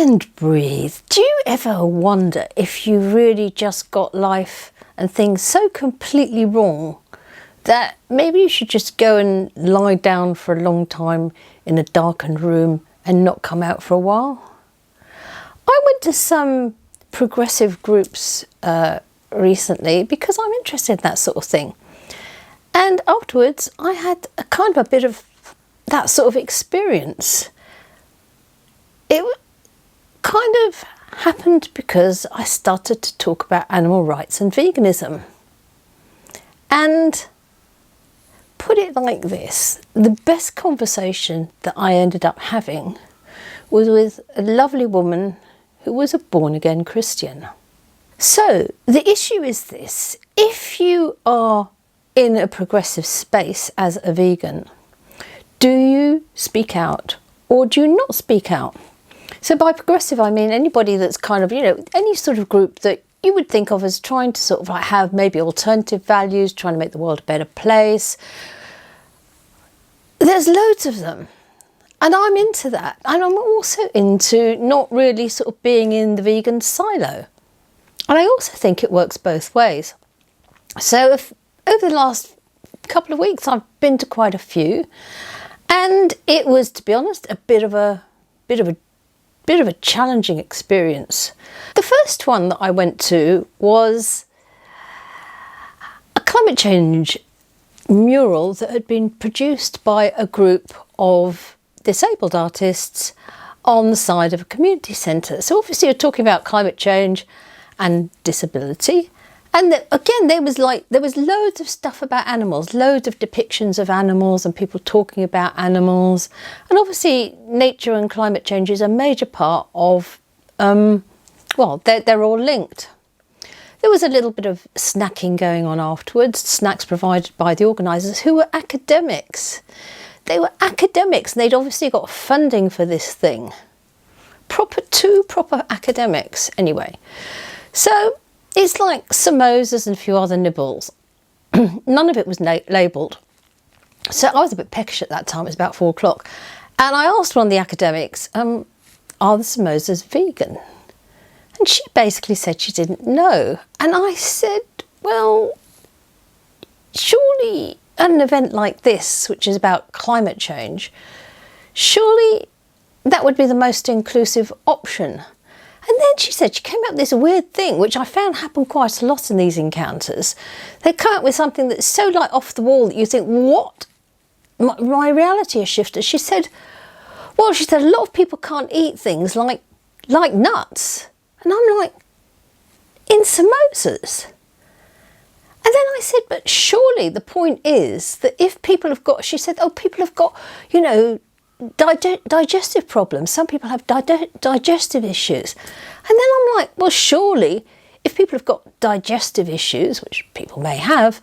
And breathe. Do you ever wonder if you really just got life and things so completely wrong that maybe you should just go and lie down for a long time in a darkened room and not come out for a while? I went to some progressive groups recently because I'm interested in that sort of thing. And afterwards I had a kind of a bit of that sort of experience. It kind of happened because I started to talk about animal rights and veganism. And put it like this, the best conversation that I ended up having was with a lovely woman who was a born-again Christian. So the issue is this: if you are in a progressive space as a vegan, do you speak out or do you not speak out? So by progressive, I mean anybody that's kind of, any sort of group that you would think of as trying to sort of like have maybe alternative values, trying to make the world a better place. There's loads of them. And I'm into that. And I'm also into not really sort of being in the vegan silo. And I also think it works both ways. So over the last couple of weeks, I've been to quite a few. And it was, to be honest, a bit of a challenging experience. The first one that I went to was a climate change mural that had been produced by a group of disabled artists on the side of a community centre. So obviously you're talking about climate change and disability. And again, there was loads of stuff about animals, loads of depictions of animals and people talking about animals. And obviously nature and climate change is a major part of, they're all linked. There was a little bit of snacking going on afterwards, snacks provided by the organisers who were academics. They were academics and they'd obviously got funding for this thing. Two proper academics anyway. So it's like samosas and a few other nibbles. None of it was labelled. So I was a bit peckish at that time, it was about 4 o'clock. And I asked one of the academics, are the samosas vegan? And she basically said she didn't know. And I said, well, surely at an event like this, which is about climate change, surely that would be the most inclusive option. And then she said, she came up with this weird thing, which I found happened quite a lot in these encounters. They come up with something that's so like off the wall that you think, what? My reality has shifted. She said, a lot of people can't eat things like nuts. And I'm like, in samosas? And then I said, but surely the point is that if people have got, she said, people have got, digestive problems. Some people have digestive issues. And then I'm like, well, surely if people have got digestive issues, which people may have,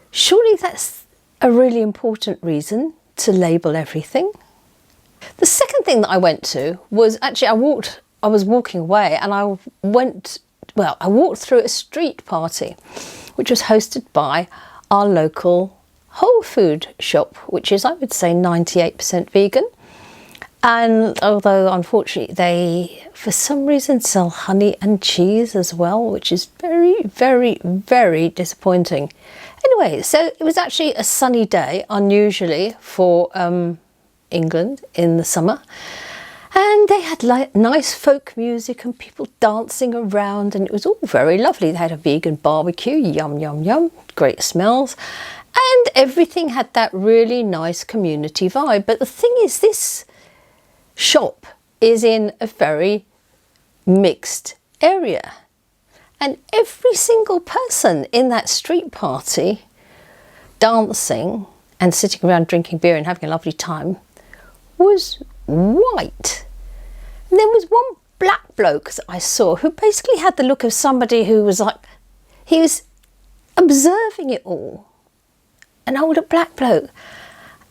surely that's a really important reason to label everything. The second thing that I went to was actually I was walking away and I walked through a street party, which was hosted by our local whole food shop, which is, I would say, 98% vegan. And although unfortunately they, for some reason, sell honey and cheese as well, which is very, very, very disappointing. Anyway, so it was actually a sunny day, unusually for England in the summer. And they had nice folk music and people dancing around, and it was all very lovely. They had a vegan barbecue, yum, yum, yum, great smells. And everything had that really nice community vibe. But the thing is, this shop is in a very mixed area. And every single person in that street party, dancing and sitting around drinking beer and having a lovely time, was white. And there was one black bloke that I saw who basically had the look of somebody who was like, he was observing it all. An older black bloke.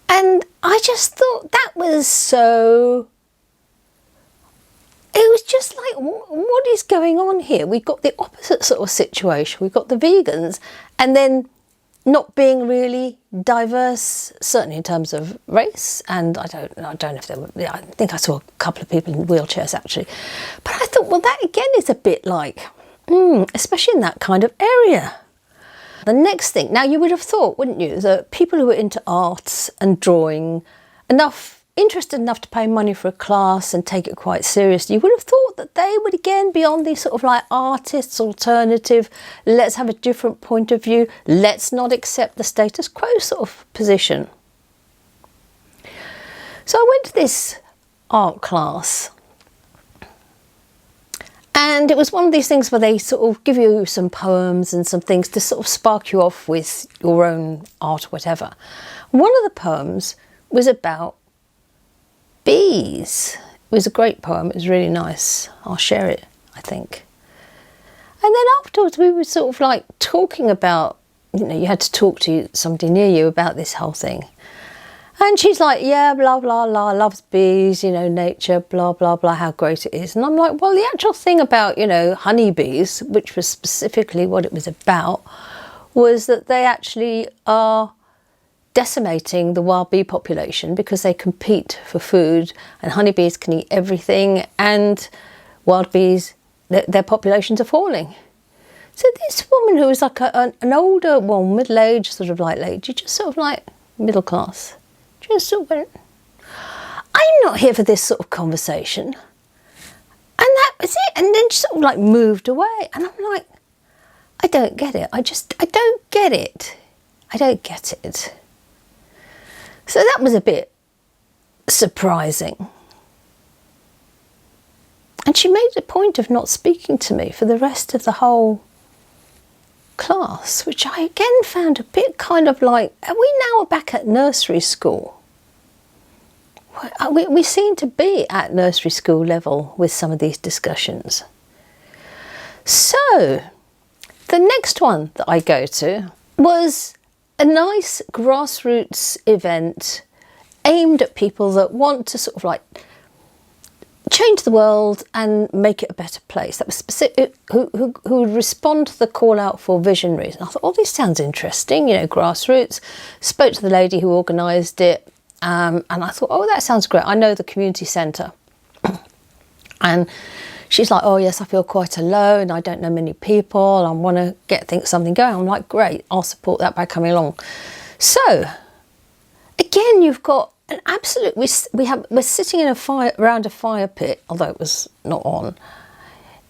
And I just thought that was so... It was just like, what is going on here? We've got the opposite sort of situation. We've got the vegans and then not being really diverse, certainly in terms of race. And I don't know if there were, I think I saw a couple of people in wheelchairs actually. But I thought, well, that again is a bit like, especially in that kind of area. The next thing, now you would have thought, wouldn't you, that people who are into arts and drawing, interested enough to pay money for a class and take it quite seriously, you would have thought that they would again be on these sort of like artists' alternative, let's have a different point of view, let's not accept the status quo sort of position. So I went to this art class, and it was one of these things where they sort of give you some poems and some things to sort of spark you off with your own art or whatever. One of the poems was about bees. It was a great poem. It was really nice. I'll share it, I think. And then afterwards we were sort of like talking about, you had to talk to somebody near you about this whole thing. And she's like, yeah, blah, blah, blah, loves bees, nature, blah, blah, blah, how great it is. And I'm like, well, the actual thing about, honeybees, which was specifically what it was about, was that they actually are decimating the wild bee population because they compete for food, and honeybees can eat everything, and wild bees, their populations are falling. So this woman who was like an older, well, middle-aged sort of like lady, just sort of like middle class, just sort of went, I'm not here for this sort of conversation. And that was it. And then she sort of like moved away. And I'm like, I don't get it. I don't get it. I don't get it. So that was a bit surprising. And she made a point of not speaking to me for the rest of the whole class, which I again found a bit kind of like, are we now back at nursery school? We seem to be at nursery school level with some of these discussions. So the next one that I go to was a nice grassroots event aimed at people that want to sort of like change the world and make it a better place. That was specific, who would respond to the call out for visionaries. And I thought, oh, this sounds interesting, grassroots. Spoke to the lady who organised it, and I thought, oh, that sounds great. I know the community centre. And she's like, oh yes, I feel quite alone. I don't know many people. I want to get something going. I'm like, great, I'll support that by coming along. So again, you've got an absolute. We're sitting in around a fire pit, although it was not on,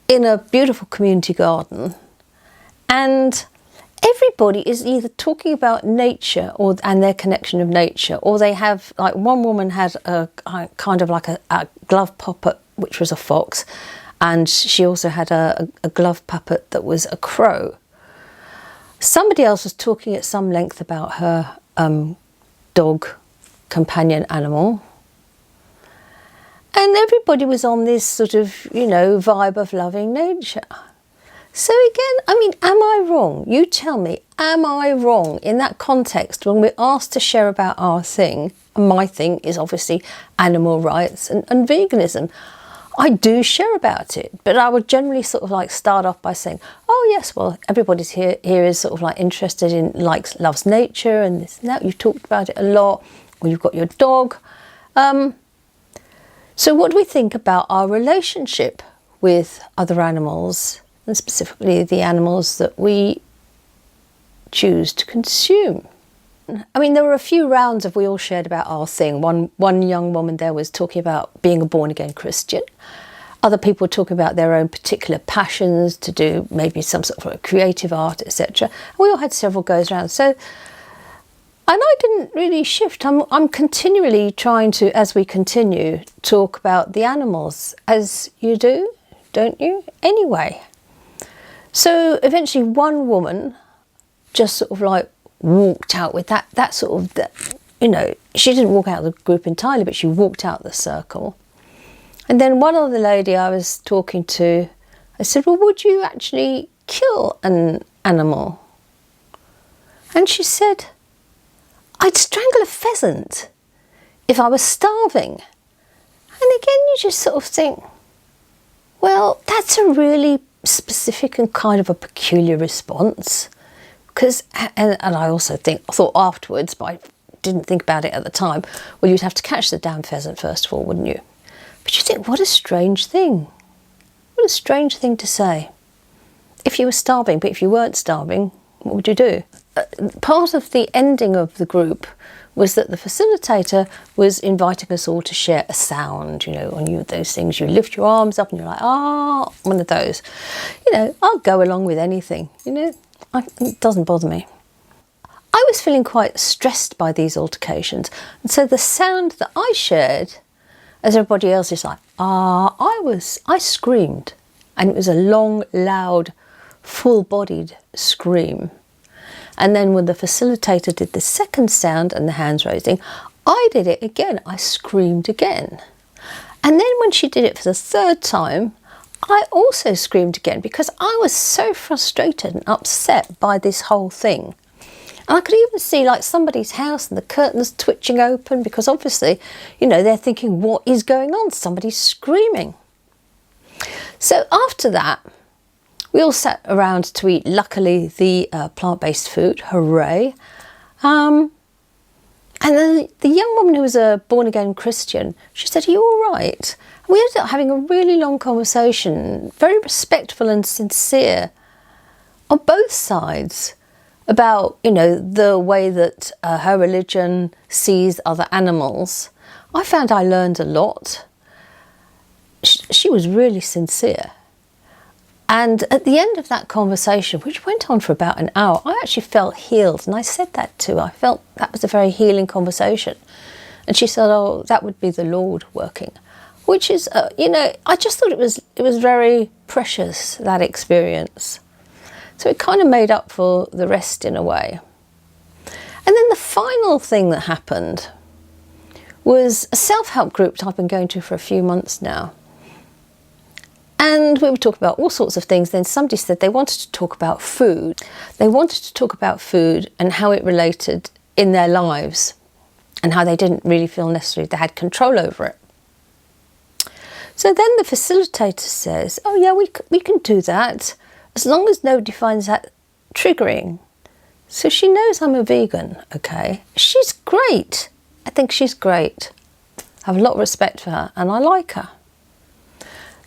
in a beautiful community garden, and everybody is either talking about nature and their connection of nature, or they have, like, one woman had a kind of like a glove puppet, which was a fox, and she also had a glove puppet that was a crow. Somebody else was talking at some length about her dog companion animal. And everybody was on this sort of, vibe of loving nature. So again, I mean, am I wrong? You tell me, am I wrong in that context when we're asked to share about our thing? And my thing is obviously animal rights and veganism. I do share about it, but I would generally sort of like start off by saying, oh yes, well, everybody's here is sort of like interested in, loves nature and this and that. You've talked about it a lot, or you've got your dog. So what do we think about our relationship with other animals, and specifically the animals that we choose to consume? I mean, there were a few rounds of we all shared about our thing. One young woman there was talking about being a born-again Christian. Other people were talking about their own particular passions to do maybe some sort of creative art, etc. We all had several goes around. So, and I didn't really shift. I'm continually trying to, as we continue, talk about the animals, as you do, don't you? Anyway. So eventually one woman just sort of like walked out with that sort of, she didn't walk out of the group entirely, but she walked out the circle. And then one other lady I was talking to, I said, well, would you actually kill an animal? And she said, I'd strangle a pheasant if I was starving. And again, you just sort of think, well, that's a really specific and kind of a peculiar response. Because, and I also thought afterwards, but I didn't think about it at the time, well, you'd have to catch the damn pheasant first of all, wouldn't you? But you think, what a strange thing. What a strange thing to say. If you were starving, but if you weren't starving, what would you do? Part of the ending of the group was that the facilitator was inviting us all to share a sound, you know, on those things. You lift your arms up and you're like, ah, one of those. You know, I'll go along with anything, you know. It doesn't bother me. I was feeling quite stressed by these altercations. And so the sound that I shared, as everybody else is like, I screamed. And it was a long, loud, full-bodied scream. And then when the facilitator did the second sound and the hands raising, I did it again. I screamed again. And then when she did it for the third time, I also screamed again because I was so frustrated and upset by this whole thing. And I could even see like somebody's house and the curtains twitching open because obviously, you know, they're thinking, what is going on? Somebody's screaming. So after that, we all sat around to eat, luckily, the plant-based food. Hooray. And then the young woman who was a born-again Christian, she said, are you all right? And we ended up having a really long conversation, very respectful and sincere, on both sides, about, you know, the way that her religion sees other animals. I found I learned a lot. She was really sincere. And at the end of that conversation, which went on for about an hour, I actually felt healed. And I said that too. I felt that was a very healing conversation. And she said, oh, that would be the Lord working. Which is, you know, I just thought it was very precious, that experience. So it kind of made up for the rest in a way. And then the final thing that happened was a self-help group that I've been going to for a few months now. And we were talking about all sorts of things. Then somebody said they wanted to talk about food. They wanted to talk about food and how it related in their lives and how they didn't really feel necessarily they had control over it. So then the facilitator says, oh yeah, we can do that as long as nobody finds that triggering. So she knows I'm a vegan, okay? She's great. I think she's great. I have a lot of respect for her and I like her.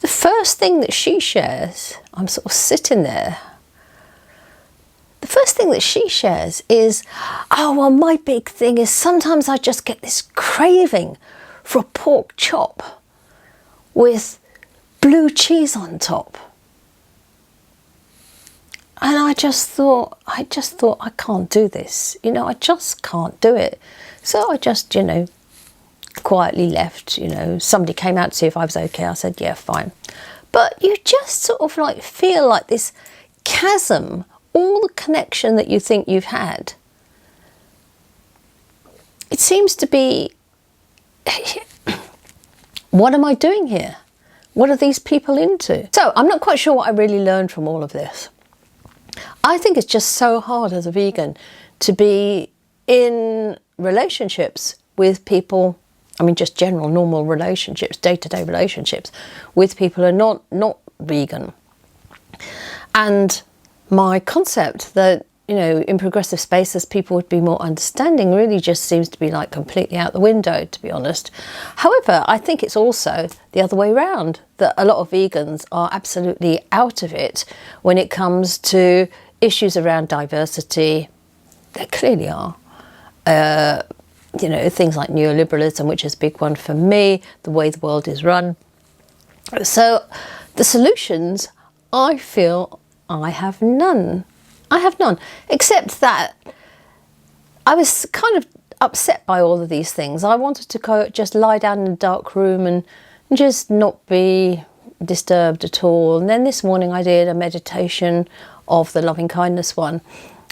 The first thing that she shares, I'm sort of sitting there. The first thing that she shares is, oh, well, my big thing is sometimes I just get this craving for a pork chop with blue cheese on top. And I just thought, I can't do this. You know, I just can't do it. So I just, you know, quietly left, you know. Somebody came out to see if I was okay. I said, yeah, fine. But you just sort of like feel like this chasm, all the connection that you think you've had. It seems to be, what am I doing here? What are these people into? So I'm not quite sure what I really learned from all of this. I think it's just so hard as a vegan to be in relationships with people, I mean, just general, normal relationships, day-to-day relationships with people who are not vegan. And my concept that, you know, in progressive spaces people would be more understanding really just seems to be like completely out the window, to be honest. However, I think it's also the other way around, that a lot of vegans are absolutely out of it when it comes to issues around diversity. They clearly are. You know, things like neoliberalism, which is a big one for me, the way the world is run. So the solutions, I feel I have none. I have none, except that I was kind of upset by all of these things. I wanted to go just lie down in a dark room and just not be disturbed at all. And then this morning I did a meditation of the loving kindness one,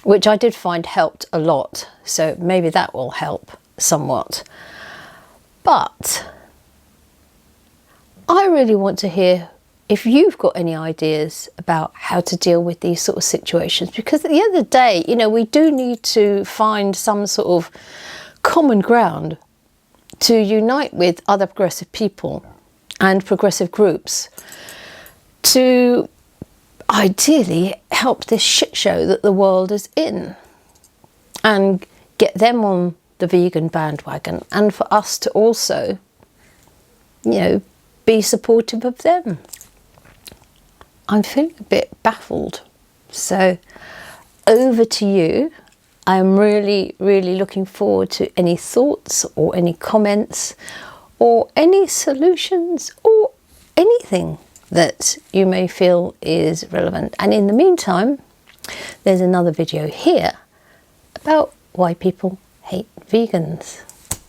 which I did find helped a lot. So maybe that will help somewhat. But I really want to hear if you've got any ideas about how to deal with these sort of situations, because at the end of the day, you know, we do need to find some sort of common ground to unite with other progressive people and progressive groups to ideally help this shit show that the world is in and get them on the vegan bandwagon, and for us to also, you know, be supportive of them. I'm feeling a bit baffled. So over to you. I'm really, really looking forward to any thoughts or any comments or any solutions or anything that you may feel is relevant. And in the meantime, there's another video here about why people hate vegans.